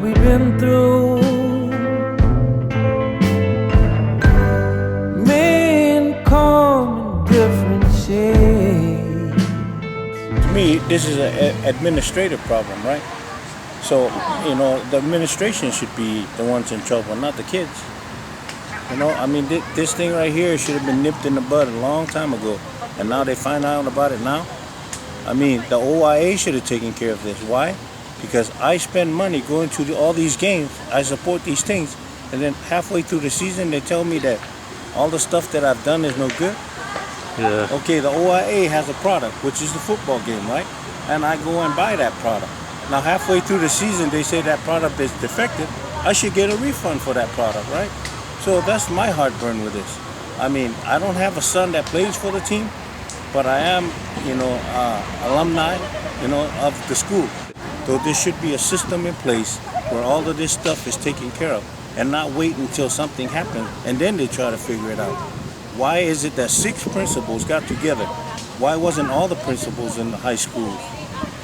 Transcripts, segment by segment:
we've been through. Men come in different shades. To me, this is an administrative problem, right? So, you know, the administration should be the ones in trouble, not the kids. You know, I mean, this thing right here should have been nipped in the bud a long time ago, and now they find out about it now. I mean, the OIA should have taken care of this. Why? Because I spend money going to all these games, I support these things, and then halfway through the season they tell me that all the stuff that I've done is no good. Yeah. Okay, the OIA has a product, which is the football game, right? And I go and buy that product. Now halfway through the season they say that product is defective. I should get a refund for that product, right? So that's my heartburn with this. I mean, I don't have a son that plays for the team, but I am, you know, alumni, you know, of the school. So there should be a system in place where all of this stuff is taken care of and not wait until something happens and then they try to figure it out. Why is it that 6 principals got together? Why wasn't all the principals in the high schools?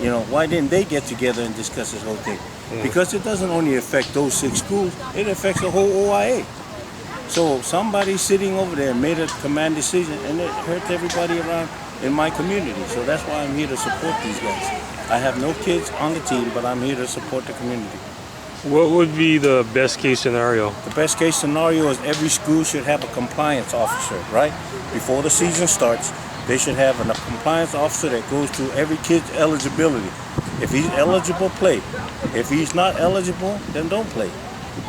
You know, why didn't they get together and discuss this whole thing? Because it doesn't only affect those 6 schools, it affects the whole OIA. So somebody sitting over there made a command decision and it hurts everybody around in my community. So that's why I'm here to support these guys. I have no kids on the team, but I'm here to support the community. What would be the best case scenario? The best case scenario is every school should have a compliance officer, right? Before the season starts, they should have a compliance officer that goes through every kid's eligibility. If he's eligible, play. If he's not eligible, then don't play.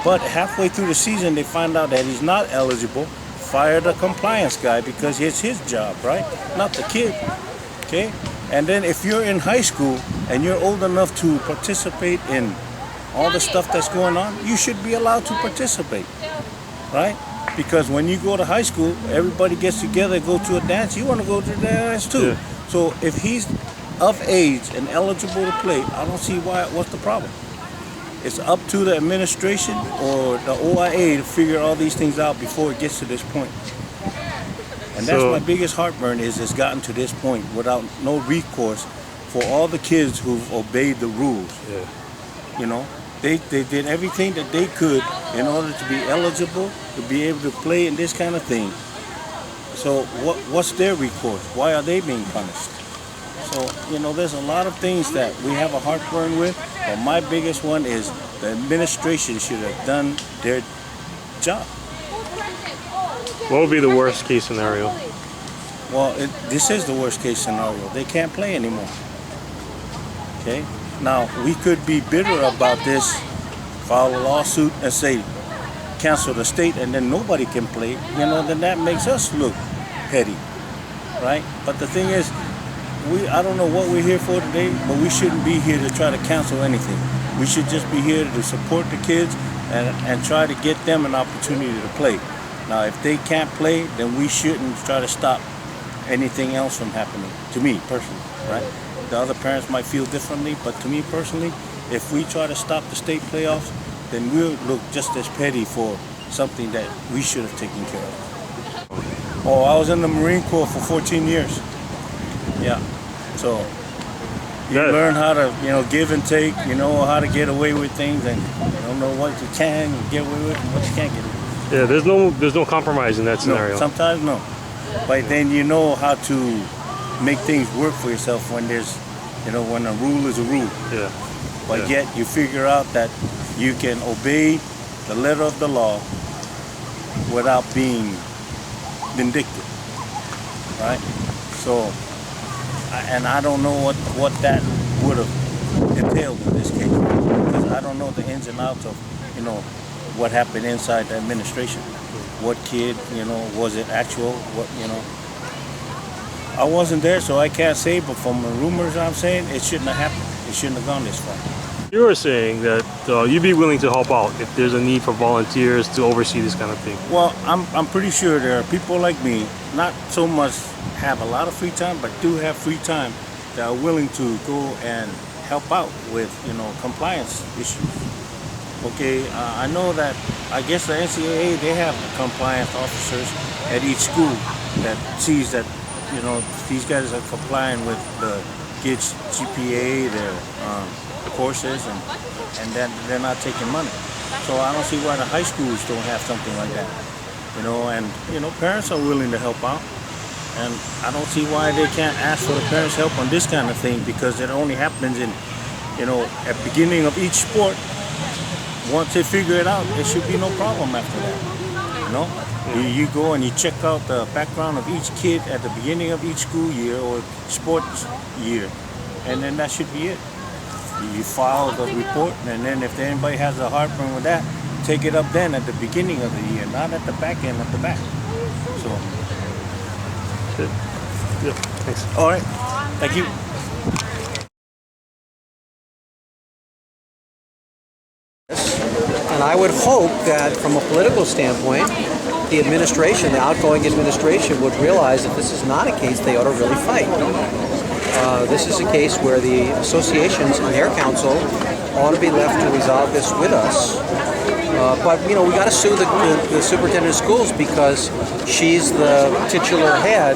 But halfway through the season, they find out that he's not eligible, fire the compliance guy because it's his job, right? Not the kid, okay? And then if you're in high school and you're old enough to participate in all the stuff that's going on, you should be allowed to participate, right? Because when you go to high school, everybody gets together, go to a dance, you want to go to the dance too. Yeah. So if he's of age and eligible to play, I don't see what's the problem. It's up to the administration or the OIA to figure all these things out before it gets to this point. And that's my biggest heartburn is it's gotten to this point without no recourse for all the kids who've obeyed the rules. Yeah. You know, they did everything that they could in order to be eligible, to be able to play in this kind of thing. So what's their recourse? Why are they being punished? So, you know, there's a lot of things that we have a heartburn with, but my biggest one is the administration should have done their job. What would be the worst case scenario? Well, this is the worst case scenario. They can't play anymore. Okay? Now, we could be bitter about this, file a lawsuit and say, cancel the state and then nobody can play, you know, then that makes us look petty, right? But the thing is, I don't know what we're here for today, but we shouldn't be here to try to cancel anything. We should just be here to support the kids and try to get them an opportunity to play. Now, if they can't play, then we shouldn't try to stop anything else from happening, to me personally, right? The other parents might feel differently, but to me personally, if we try to stop the state playoffs, then we'll look just as petty for something that we should have taken care of. Oh, I was in the Marine Corps for 14 years. Yeah, so you learn how to, you know, give and take, you know how to get away with things, and you don't know what you can get away with and what you can't get away with. Yeah, there's no compromise in that scenario. No, sometimes no, but then you know how to make things work for yourself when there's, you know, when a rule is a rule. Yeah. But yet you figure out that you can obey the letter of the law without being vindictive, right? So, and I don't know what that would have entailed in this case, because I don't know the ins and outs of, you know, what happened inside the administration. What kid, you know, was it actual, what, you know. I wasn't there, so I can't say, but from the rumors I'm saying, it shouldn't have happened. It shouldn't have gone this far. You were saying that you'd be willing to help out if there's a need for volunteers to oversee this kind of thing. Well, I'm pretty sure there are people like me, not so much have a lot of free time, but do have free time that are willing to go and help out with, you know, compliance issues. Okay, I know that, I guess the NCAA, they have compliance officers at each school that sees that, you know, these guys are complying with the kids GPA, their courses, and then they're not taking money. So I don't see why the high schools don't have something like that. And parents are willing to help out, and I don't see why they can't ask for the parents' help on this kind of thing, because it only happens in, at the beginning of each sport. Once they figure it out, there should be no problem after that. You go and you check out the background of each kid at the beginning of each school year or sports year, and then that should be it. You file the report, and then if anybody has a heartburn with that, take it up then at the beginning of the year, not at the back end at the back. So. Good. Yeah, thanks. All right. Thank you. And I would hope that from a political standpoint, the administration, the outgoing administration, would realize that this is not a case they ought to really fight. This is a case where the associations and their council ought to be left to resolve this with us. But we got to sue the superintendent of schools, because she's the titular head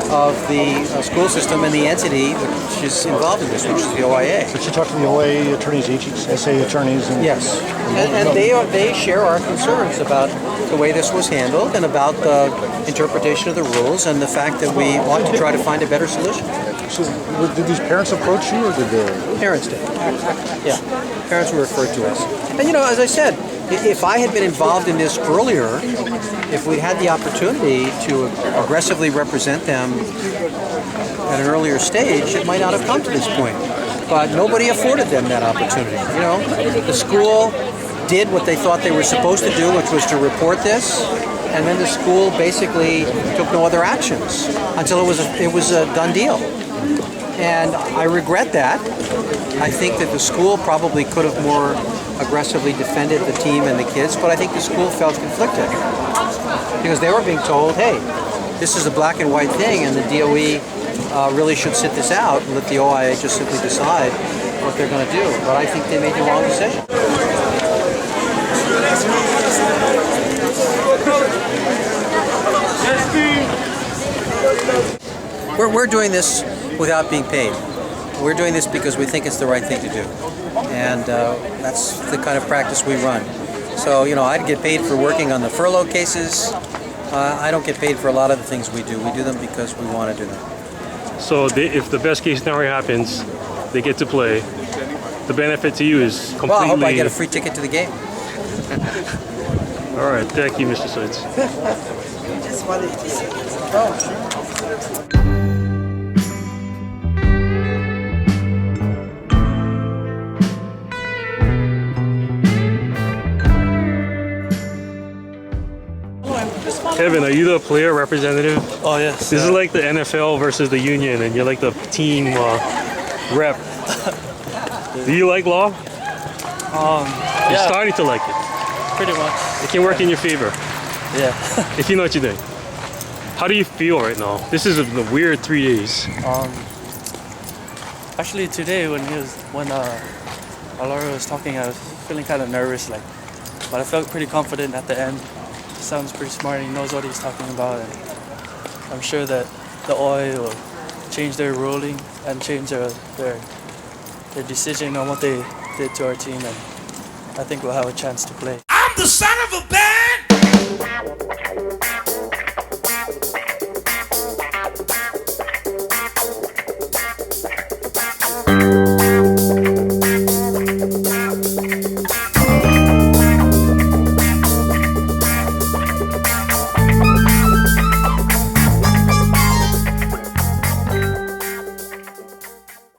of the school system and the entity which is involved in this, which is the OIA. But you talked to the OIA attorneys, HSA attorneys, and yes, and they share our concerns about the way this was handled and about the interpretation of the rules and the fact that we ought to try to find a better solution. So, did these parents approach you, or did the parents did? Yeah, parents were referred to us. And as I said, if I had been involved in this earlier, if we'd had the opportunity to aggressively represent them at an earlier stage, it might not have come to this point. But nobody afforded them that opportunity. The school did what they thought they were supposed to do, which was to report this, and then the school basically took no other actions until it was a done deal. And I regret that. I think that the school probably could have more aggressively defended the team and the kids, but I think the school felt conflicted because they were being told, hey, this is a black and white thing, and the DOE really should sit this out and let the OIA just simply decide what they're going to do. But I think they made the wrong decision. We're doing this without being paid. We're doing this because we think it's the right thing to do. And that's the kind of practice we run. So, I'd get paid for working on the furlough cases. I don't get paid for a lot of the things we do. We do them because we want to do them. So if the best case scenario happens, they get to play. The benefit to you is completely... Well, I hope I get a free ticket to the game. All right, thank you, Mr. Sides. Just wanted to say. Oh. Evan, are you the player representative? Oh, yes. This is like the NFL versus the union, and you're like the team rep. Do you like law? You're Yeah, starting to like it. pretty much. It can work in your favor, Yeah. if you know what you're doing. How do you feel right now? This is a weird 3 days. Actually, today when Laura was talking, I was feeling kind of nervous, but I felt pretty confident at the end. He sounds pretty smart. He knows what he's talking about, and I'm sure that the OI will change their ruling and change their decision on what they did to our team, and I think we'll have a chance to play. I'm the son of a bad